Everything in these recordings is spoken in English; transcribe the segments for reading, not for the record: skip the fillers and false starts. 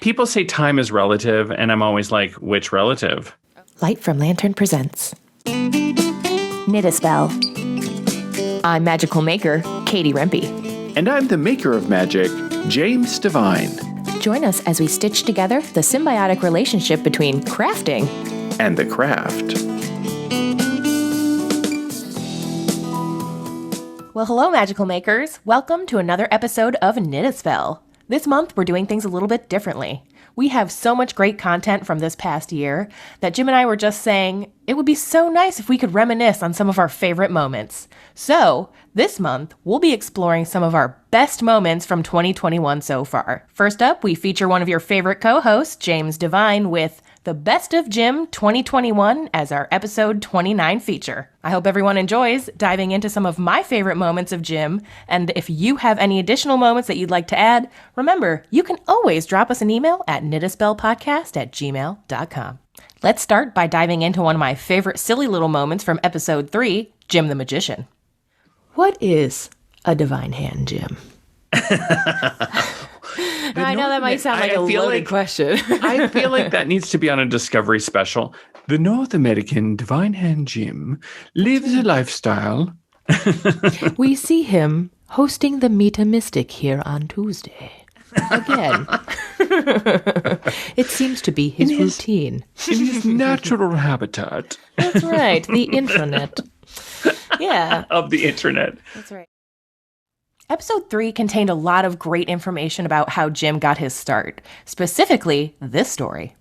people say time is relative, and I'm always like, which relative? Light from Lantern presents Knit a Spell. I'm magical maker, Katie Rempe. And I'm the maker of magic, James Devine. Join us as we stitch together the symbiotic relationship between crafting and the craft. Well, hello, magical makers. Welcome to another episode of Knit a Spell. This month, we're doing things a little bit differently. We have so much great content from this past year that Jim and I were just saying it would be so nice if we could reminisce on some of our favorite moments. So, this month, we'll be exploring some of our best moments from 2021 so far. First up, we feature one of your favorite co-hosts, James Devine, with The Best of Jim 2021 as our episode 29 feature. I hope everyone enjoys diving into some of my favorite moments of Jim, and if you have any additional moments that you'd like to add, remember, you can always drop us an email at knitaspellpodcast@gmail.com. Let's start by diving into one of my favorite silly little moments from episode 3, Jim the Magician. What is a divine hand, Jim? I know that might sound like a loaded question. I feel like that needs to be on a Discovery special. The North American Divine Hand Jim lives a lifestyle. We see him hosting the Meet a Mystic here on Tuesday. Again. It seems to be his routine. In his natural habitat. That's right, the intranet. Yeah. Of the internet. That's right. Episode 3 contained a lot of great information about how Jim got his start, specifically this story.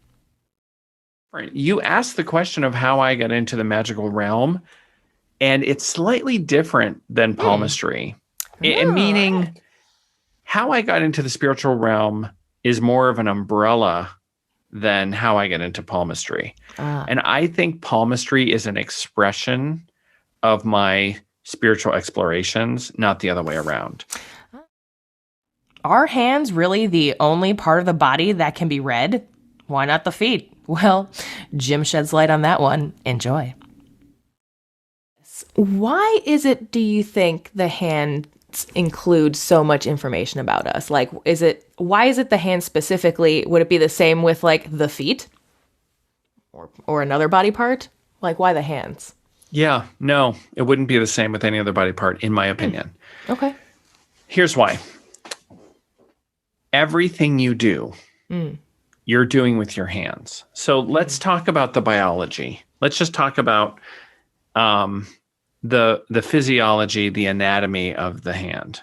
Right. You asked the question of how I got into the magical realm, and it's slightly different than palmistry. Meaning, how I got into the spiritual realm is more of an umbrella than how I get into palmistry. And I think palmistry is an expression of my spiritual explorations, not the other way around. Are hands really the only part of the body that can be read? Why not the feet? Well, Jim sheds light on that one. Enjoy. Why is it, do you think, the hands include so much information about us? Like, why is it the hands specifically? Would it be the same with, like, the feet? Or another body part? Like, why the hands? Yeah, no, it wouldn't be the same with any other body part, in my opinion. Okay. Here's why. Everything you do, you're doing with your hands. So let's talk about the biology. Let's just talk about the physiology, the anatomy of the hand.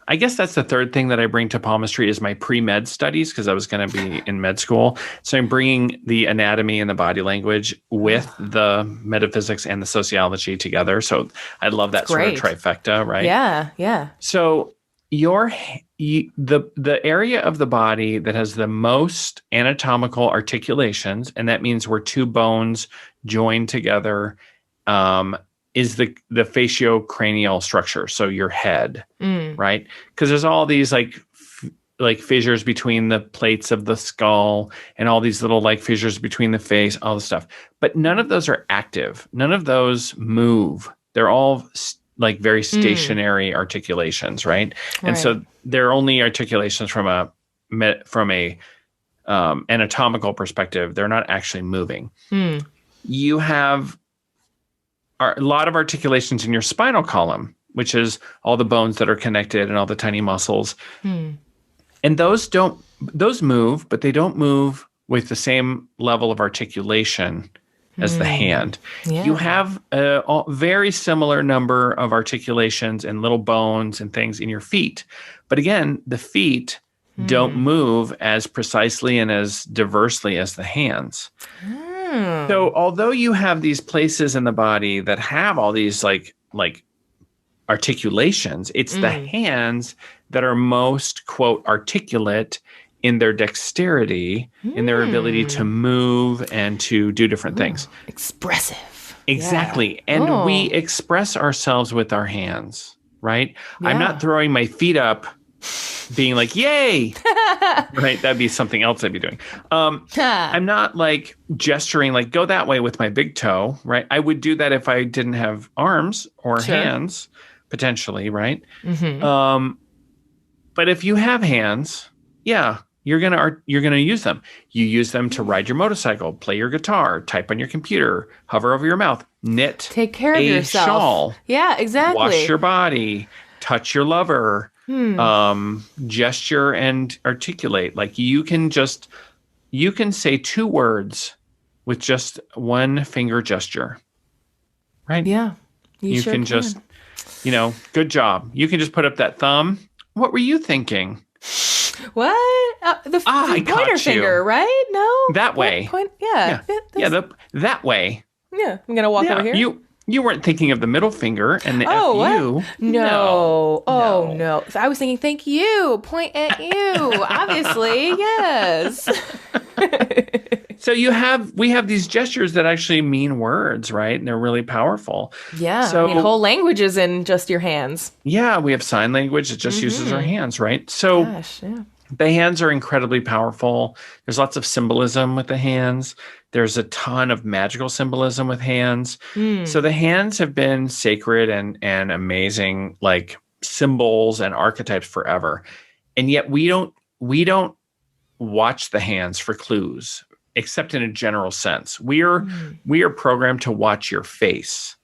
I guess that's the third thing that I bring to palmistry is my pre-med studies, because I was going to be in med school. So I'm bringing the anatomy and the body language with the metaphysics and the sociology together. So I love that sort of trifecta, right? Yeah, yeah. So the area of the body that has the most anatomical articulations, and that means where two bones join together, is the faciocranial structure. So your head, right? Because there's all these like fissures between the plates of the skull and all these little like fissures between the face, all the stuff. But none of those are active. None of those move. They're all like very stationary articulations, right? And so they're only articulations from a anatomical perspective. They're not actually moving. You have a lot of articulations in your spinal column, which is all the bones that are connected and all the tiny muscles. And those move, but they don't move with the same level of articulation as the hand. Yeah. You have a very similar number of articulations and little bones and things in your feet. But again, the feet don't move as precisely and as diversely as the hands. So although you have these places in the body that have all these like articulations, it's the hands that are most, quote, articulate in their dexterity, in their ability to move and to do different things. Expressive. Exactly. Yeah. And we express ourselves with our hands, right? Yeah. I'm not throwing my feet up being like, yay, right? That'd be something else I'd be doing. I'm not like gesturing, like go that way with my big toe, right? I would do that if I didn't have arms or hands, potentially, right? But if you have hands, yeah, you're gonna use them. You use them to ride your motorcycle, play your guitar, type on your computer, hover over your mouth, knit, take care of yourself. Shawl, yeah, exactly. Wash your body, touch your lover, gesture and articulate. Like you can say 2 words with just one finger gesture, right? Yeah, you sure can just, good job. You can just put up that thumb. What were you thinking? What? The pointer finger, right? No, that way. Yeah. That way. Yeah, I'm gonna walk over here. You weren't thinking of the middle finger and the FU. No. Oh no. So I was thinking, thank you. Point at you. Obviously, yes. So we have these gestures that actually mean words, right? And they're really powerful. Yeah. So whole languages in just your hands. Yeah, we have sign language that just uses our hands, right? So the hands are incredibly powerful. There's lots of symbolism with the hands. There's a ton of magical symbolism with hands. So the hands have been sacred and amazing, like symbols and archetypes forever. And yet we don't watch the hands for clues, except in a general sense. We are programmed to watch your face.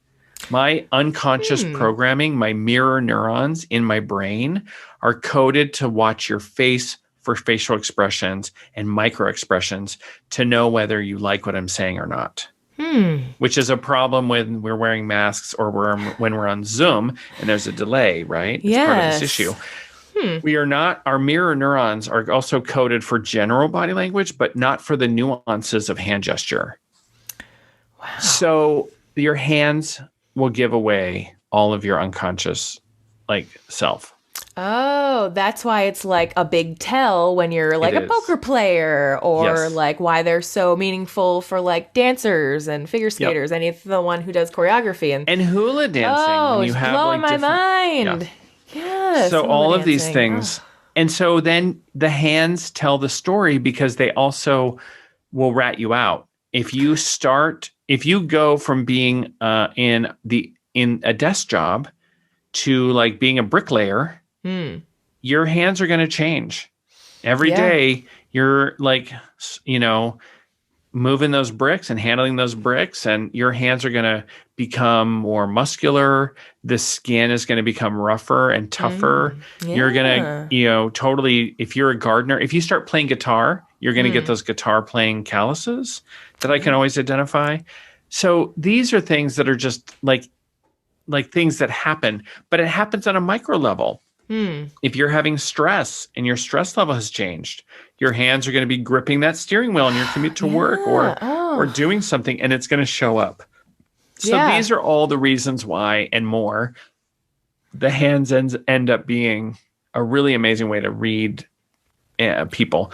My unconscious programming, my mirror neurons in my brain are coded to watch your face for facial expressions and micro expressions to know whether you like what I'm saying or not. Which is a problem when we're wearing masks or when we're on Zoom and there's a delay, right? It's part of this issue. We are not, our mirror neurons are also coded for general body language, but not for the nuances of hand gesture. Wow. So your hands will give away all of your unconscious self. Oh, that's why it's like a big tell when you're like a poker player or like why they're so meaningful for like dancers and figure skaters. Yep. And the one who does choreography and hula dancing. Oh, it's blowing my mind. Yes. So all of these things. And so then the hands tell the story because they also will rat you out. If you go from being in a desk job to like being a bricklayer, your hands are going to change. Every day you're like, moving those bricks and handling those bricks, and your hands are going to become more muscular. The skin is going to become rougher and tougher. You're going to, totally, if you're a gardener, if you start playing guitar, you're going to get those guitar playing calluses that I can always identify. So these are things that are just like things that happen, but it happens on a micro level. If you're having stress and your stress level has changed, your hands are going to be gripping that steering wheel on your commute to work or doing something, and it's going to show up. So these are all the reasons why and more the hands end up being a really amazing way to read people.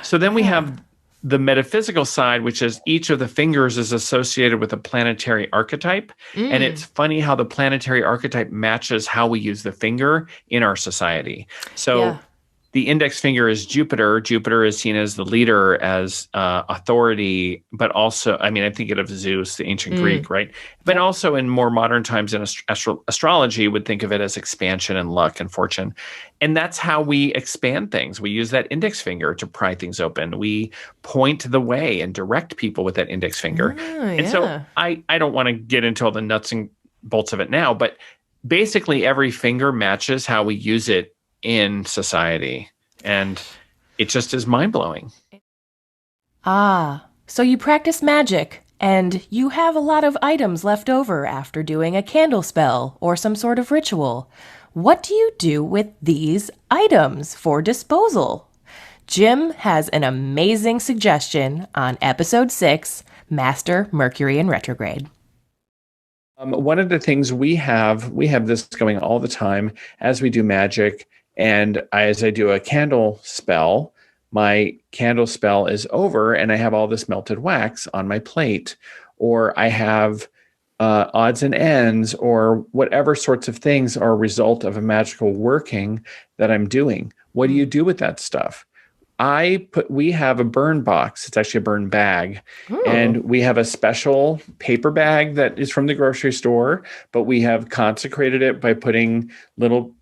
So then we have the metaphysical side, which is each of the fingers is associated with a planetary archetype. And it's funny how the planetary archetype matches how we use the finger in our society. So the index finger is Jupiter. Jupiter is seen as the leader, as authority, but also, I think of Zeus, the ancient Greek, right? But also in more modern times in astrology, would think of it as expansion and luck and fortune. And that's how we expand things. We use that index finger to pry things open. We point the way and direct people with that index finger. And so I don't want to get into all the nuts and bolts of it now, but basically every finger matches how we use it in society, and it just is mind-blowing. So you practice magic and you have a lot of items left over after doing a candle spell or some sort of ritual. What do you do with these items for disposal? Jim has an amazing suggestion on episode 6, Master Mercury in Retrograde. One of the things we have this going all the time as we do magic. And as I do a candle spell, my candle spell is over and I have all this melted wax on my plate, or I have odds and ends or whatever sorts of things are a result of a magical working that I'm doing. What do you do with that stuff? We have a burn box. It's actually a burn bag. And we have a special paper bag that is from the grocery store, but we have consecrated it by putting little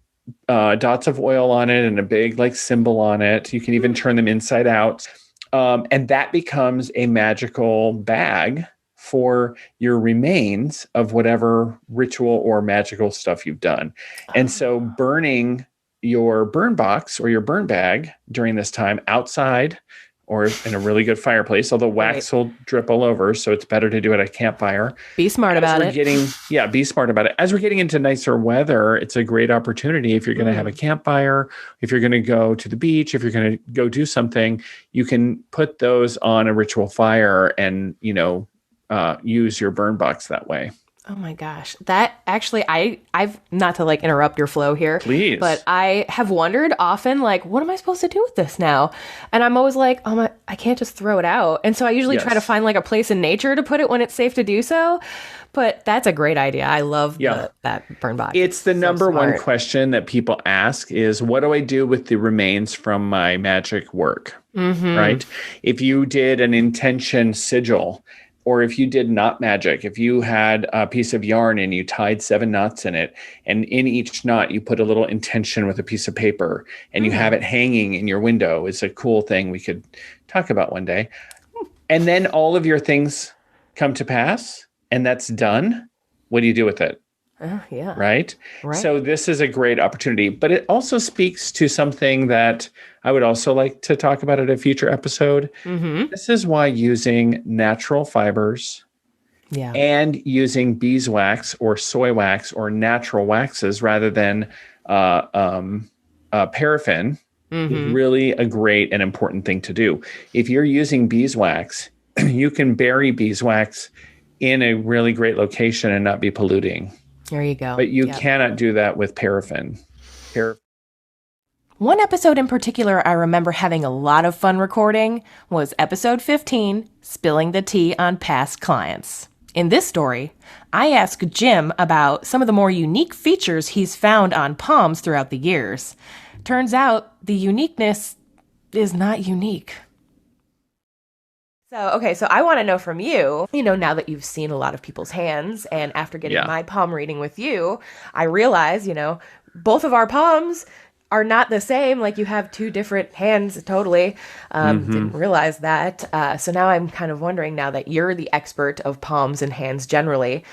dots of oil on it and a big like symbol on it. You can even turn them inside out. And that becomes a magical bag for your remains of whatever ritual or magical stuff you've done. And so burning your burn box or your burn bag during this time outside or in a really good fireplace, although wax will drip all over. So it's better to do it at a campfire. Be smart about it. Be smart about it. As we're getting into nicer weather, it's a great opportunity. If you're going to have a campfire, if you're going to go to the beach, if you're going to go do something, you can put those on a ritual fire and, use your burn box that way. Oh my gosh. That actually, I've not to like interrupt your flow here. Please. But I have wondered often, like, what am I supposed to do with this now? And I'm always like, I can't just throw it out. And so I usually try to find like a place in nature to put it when it's safe to do so. But that's a great idea. I love that burn box. It's the number one question that people ask is, what do I do with the remains from my magic work? Right? If you did an intention sigil, or if you did knot magic, if you had a piece of yarn and you tied 7 knots in it, and in each knot you put a little intention with a piece of paper, and you have it hanging in your window, it's a cool thing we could talk about one day. And then all of your things come to pass, and that's done. What do you do with it? Right? So this is a great opportunity, but it also speaks to something that I would also like to talk about at a future episode. This is why using natural fibers and using beeswax or soy wax or natural waxes rather than paraffin is really a great and important thing to do. If you're using beeswax, you can bury beeswax in a really great location and not be polluting. There you go. But you cannot do that with paraffin. One episode in particular I remember having a lot of fun recording was episode 15, Spilling the Tea on Past Clients. In this story, I asked Jim about some of the more unique features he's found on palms throughout the years. Turns out the uniqueness is not unique. So I want to know from you, now that you've seen a lot of people's hands, and after getting my palm reading with you, I realize, both of our palms are not the same. Like, you have 2 different hands totally. Didn't realize that. So now I'm kind of wondering, now that you're the expert of palms and hands generally,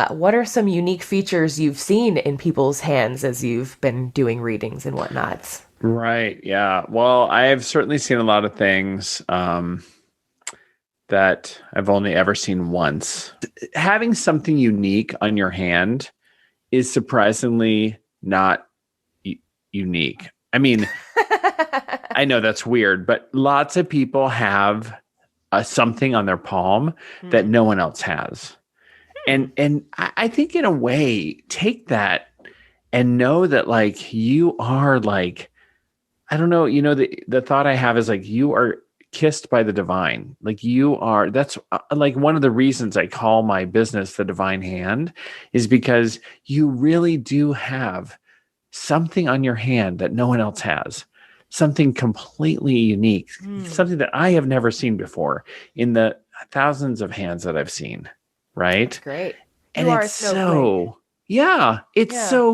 what are some unique features you've seen in people's hands as you've been doing readings and whatnot? Right. Yeah. Well, I've certainly seen a lot of things that I've only ever seen once. Having something unique on your hand is surprisingly not unique. I mean, I know that's weird, but lots of people have something on their palm that no one else has. And I think in a way, take that and know that like you are like, I don't know, the thought I have is like, you are kissed by the divine. Like you are, that's like one of the reasons I call my business The Divine Hand, is because you really do have something on your hand that no one else has, something completely unique, something that I have never seen before in the thousands of hands that I've seen. Right. That's great. And it's so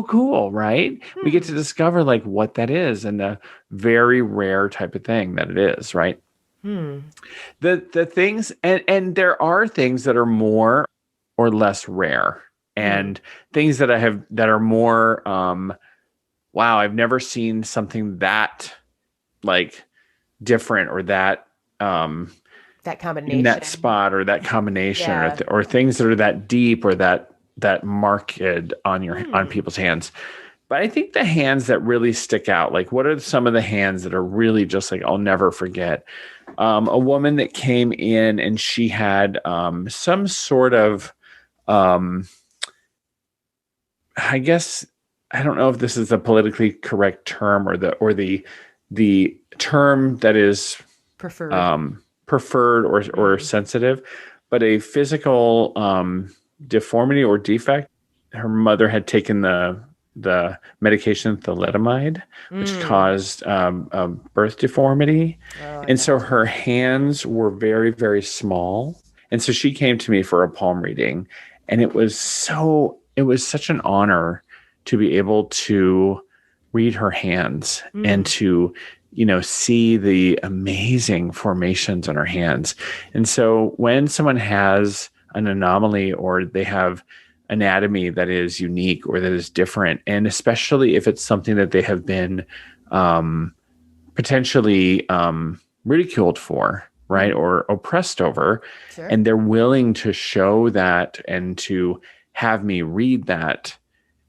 cool, right? We get to discover like what that is and the very rare type of thing that it is, right? The things, and there are things that are more or less rare, and things that are more, wow, I've never seen something that like different, or that combination in that spot, or that combination, or things that are that deep, or that marked on people's hands. But I think the hands that really stick out, like what are some of the hands that are really just like, I'll never forget? A woman that came in and she had some sort of, I guess, I don't know if this is the politically correct term or the term that is preferred or sensitive, but a physical deformity or defect. Her mother had taken the medication thalidomide, which caused birth deformity. And so her hands were very, very small. And so she came to me for a palm reading, and it was such an honor to be able to read her hands and to, see the amazing formations on her hands. And so when someone has an anomaly or they have anatomy that is unique or that is different, and especially if it's something that they have been potentially ridiculed for, right, or oppressed over, Sure. and they're willing to show that and to have me read that,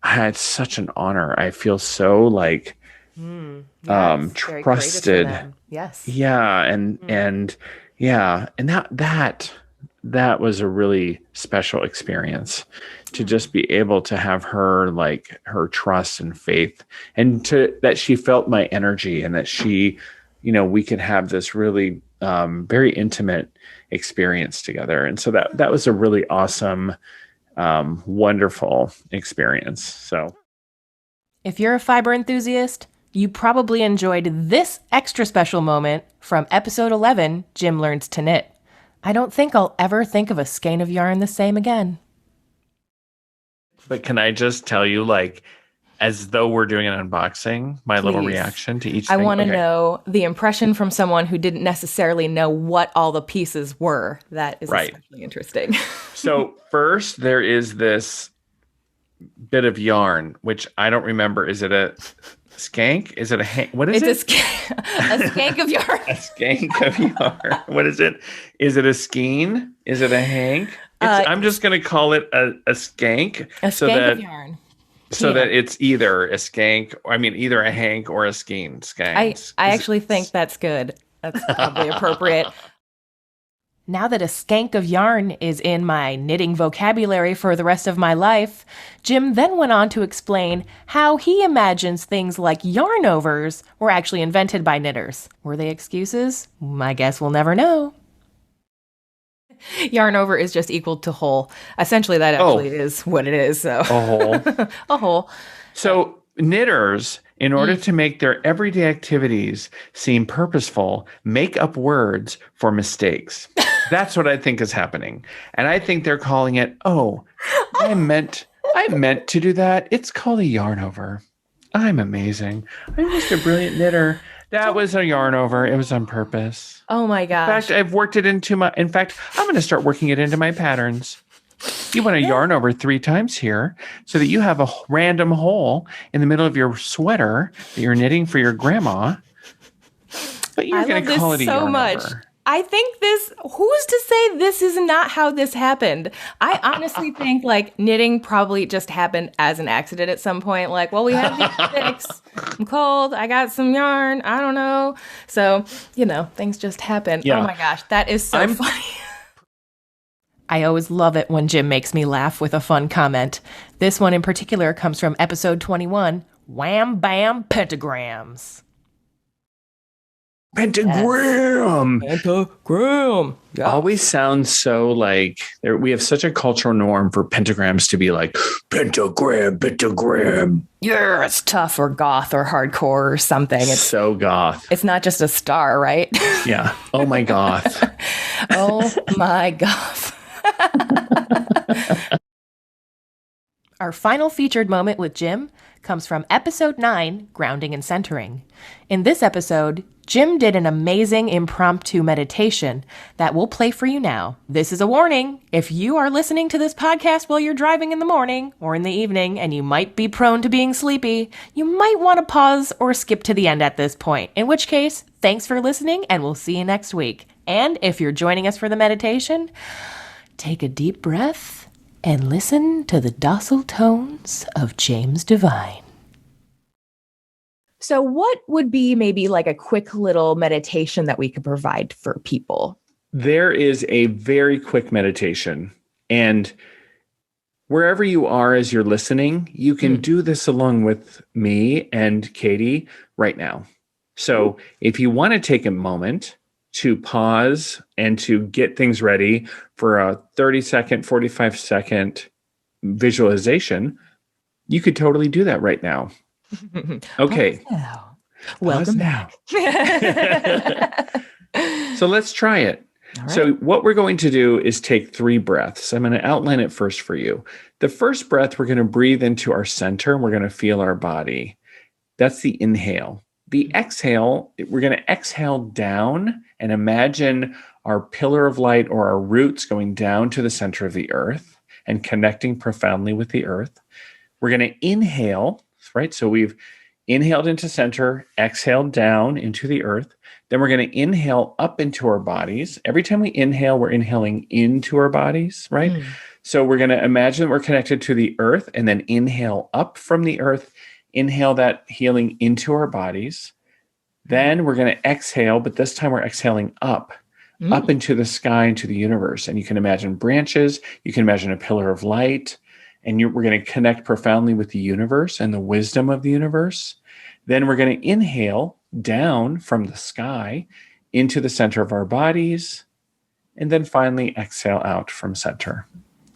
it's such an honor. I feel so like very courageous for trusted. them. Yes. Yeah, and that was a really special experience to just be able to have her, like, her trust and faith, and that she felt my energy, and that she, we could have this really very intimate experience together. And so that was a really awesome, wonderful experience. So If you're a fiber enthusiast, you probably enjoyed this extra special moment from episode 11, Jim Learns to Knit. I don't think I'll ever think of a skein of yarn the same again. But can I just tell you, like, as though we're doing an unboxing, my little reaction to each thing? I want to know the impression from someone who didn't necessarily know what all the pieces were. That is especially interesting. So first, there is this bit of yarn, which I don't remember. Is it a skank? Is it a hank? What is it? It's a skank of yarn. A skank of yarn. What is it? Is it a skein? Is it a hank? I'm just going to call it a skank. A skank of yarn. So that it's either a skank, either a hank or a skein. Skank. I actually think that's good. That's probably appropriate. Now that a skank of yarn is in my knitting vocabulary for the rest of my life, Jim then went on to explain how he imagines things like yarn overs were actually invented by knitters. Were they excuses? I guess we'll never know. Yarn over is just equal to whole. Essentially, that actually is what it is. So. A whole. A whole. So knitters, in order to make their everyday activities seem purposeful, make up words for mistakes. That's what I think is happening. And I think they're calling it, I meant to do that. It's called a yarn over. I'm amazing. I'm just a brilliant knitter. That was a yarn over. It was on purpose. Oh my gosh. In fact, I've worked it into I'm going to start working it into my patterns. You want to yarn over 3 times here so that you have a random hole in the middle of your sweater that you're knitting for your grandma. But you're going to call it a yarn over. I think who's to say this is not how this happened? I honestly think like knitting probably just happened as an accident at some point. Like, well, we have these sticks. I'm cold. I got some yarn. I don't know. So, things just happen. Yeah. Oh my gosh. That is so funny. I always love it when Jim makes me laugh with a fun comment. This one in particular comes from episode 21, Wham Bam Pentagrams. Pentagram. Yes. Pentagram. Yeah. Always sounds so like we have such a cultural norm for pentagrams to be like pentagram. Yeah, it's tough or goth or hardcore or something. It's so goth. It's not just a star, right? Yeah. Oh my goth. Oh my goth. Our final featured moment with Jim comes from episode 9, Grounding and Centering. In this episode, Jim did an amazing impromptu meditation that we'll play for you now. This is a warning. If you are listening to this podcast while you're driving in the morning or in the evening and you might be prone to being sleepy, you might want to pause or skip to the end at this point, in which case, thanks for listening and we'll see you next week. And if you're joining us for the meditation, take a deep breath and listen to the docile tones of James Devine. So what would be maybe like a quick little meditation that we could provide for people? There is a very quick meditation. And wherever you are as you're listening, you can do this along with me and Katie right now. So if you want to take a moment to pause and to get things ready for a 30-second, 45-second visualization, you could totally do that right now. Okay. Welcome back. So let's try it. Right. So what we're going to do is take 3 breaths. I'm going to outline it first for you. The first breath, we're going to breathe into our center and we're going to feel our body. That's the inhale. The exhale, we're going to exhale down and imagine our pillar of light or our roots going down to the center of the earth and connecting profoundly with the earth. We're going to inhale, right? So we've inhaled into center, exhaled down into the earth. Then we're going to inhale up into our bodies. Every time we inhale, we're inhaling into our bodies, right? So we're going to imagine we're connected to the earth and then inhale up from the earth, inhale that healing into our bodies. Then we're going to exhale, but this time we're exhaling up into the sky, into the universe. And you can imagine branches, you can imagine a pillar of light, and we're going to connect profoundly with the universe and the wisdom of the universe. Then we're going to inhale down from the sky into the center of our bodies, and then finally exhale out from center.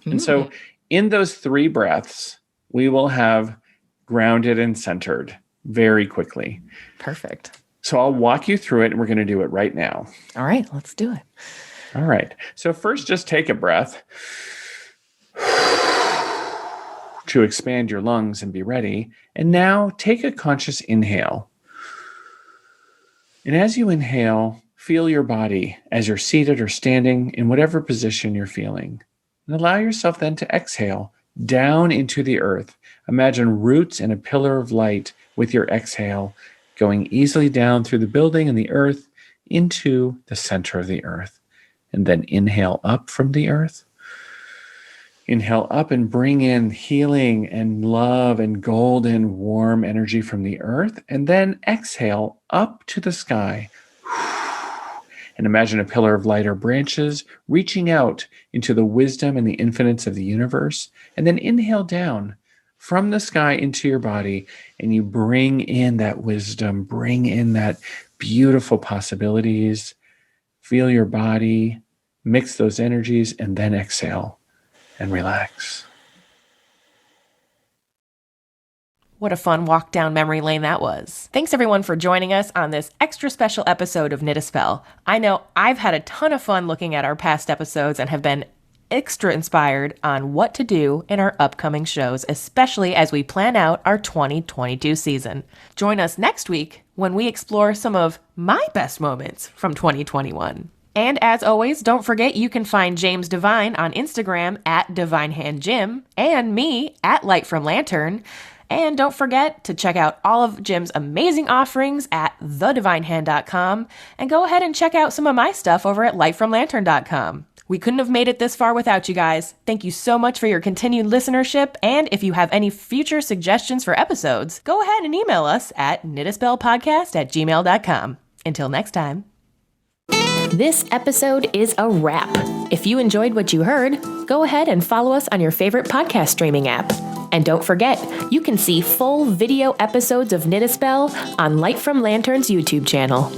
And so in those 3 breaths, we will have grounded and centered very quickly. Perfect. So I'll walk you through it, and we're going to do it right now. All right, let's do it. All right. So first, just take a breath to expand your lungs and be ready. And now take a conscious inhale. And as you inhale, feel your body as you're seated or standing in whatever position you're feeling. And allow yourself then to exhale down into the earth. Imagine roots and a pillar of light with your exhale, going easily down through the building and the earth into the center of the earth. And then inhale up from the earth. Inhale up and bring in healing and love and golden warm energy from the earth. And then exhale up to the sky. And imagine a pillar of light or branches reaching out into the wisdom and the infinites of the universe. And then inhale down from the sky into your body, and you bring in that wisdom, bring in that beautiful possibilities. Feel your body, mix those energies, and then exhale and relax. What a fun walk down memory lane that was. Thanks everyone for joining us on this extra special episode of Knit a Spell. I know I've had a ton of fun looking at our past episodes and have been extra inspired on what to do in our upcoming shows, especially as we plan out our 2022 season. Join us next week when we explore some of my best moments from 2021. And as always, don't forget you can find James Devine on Instagram at DivineHandJim and me at Light from Lantern. And don't forget to check out all of Jim's amazing offerings at thedivinehand.com, and go ahead and check out some of my stuff over at lightfromlantern.com. We couldn't have made it this far without you guys. Thank you so much for your continued listenership, and if you have any future suggestions for episodes, go ahead and email us at knitaspellpodcast@gmail.com. Until next time. This episode is a wrap. If you enjoyed what you heard, go ahead and follow us on your favorite podcast streaming app. And don't forget, you can see full video episodes of Knit a Spell on Light from Lantern's YouTube channel.